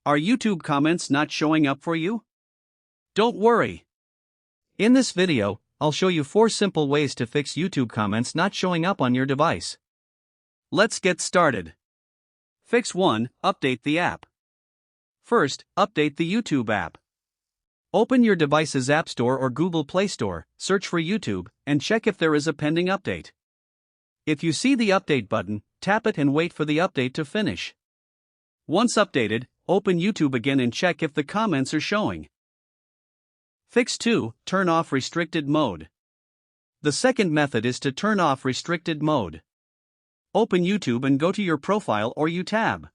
Are YouTube comments not showing up for you? Don't worry. In this video, I'll show you 4 simple ways to fix YouTube comments not showing up on your device. Let's get started. Fix 1. Update the app. First, update the YouTube app. Open your device's App Store or Google Play Store, search for YouTube, and check if there is a pending update. If you see the update button, tap it and wait for the update to finish. Once updated, open YouTube again and check if the comments are showing. Fix 2. Turn off restricted mode. The second method is to turn off restricted mode. Open YouTube and go to your profile or U tab.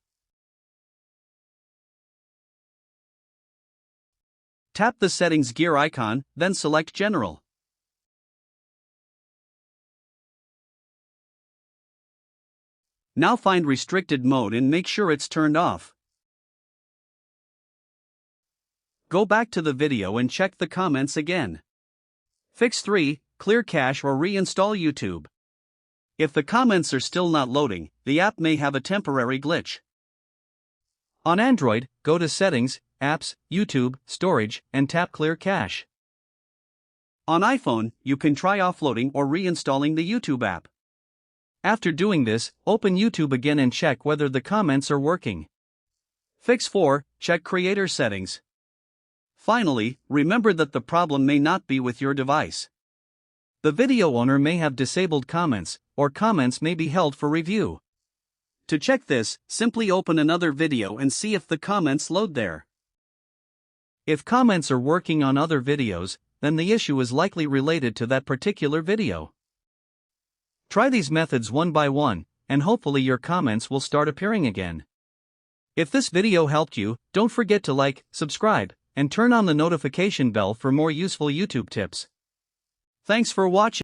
Tap the settings gear icon, then select General. Now find restricted mode and make sure it's turned off. Go back to the video and check the comments again. Fix 3. Clear cache or reinstall YouTube. If the comments are still not loading, the app may have a temporary glitch. On Android, go to Settings, Apps, YouTube, Storage, and tap Clear Cache. On iPhone, you can try offloading or reinstalling the YouTube app. After doing this, open YouTube again and check whether the comments are working. Fix 4. Check Creator Settings. Finally, remember that the problem may not be with your device. The video owner may have disabled comments, or comments may be held for review. To check this, simply open another video and see if the comments load there. If comments are working on other videos, then the issue is likely related to that particular video. Try these methods one by one, and hopefully your comments will start appearing again. If this video helped you, don't forget to like, subscribe, and turn on the notification bell for more useful YouTube tips. Thanks for watching.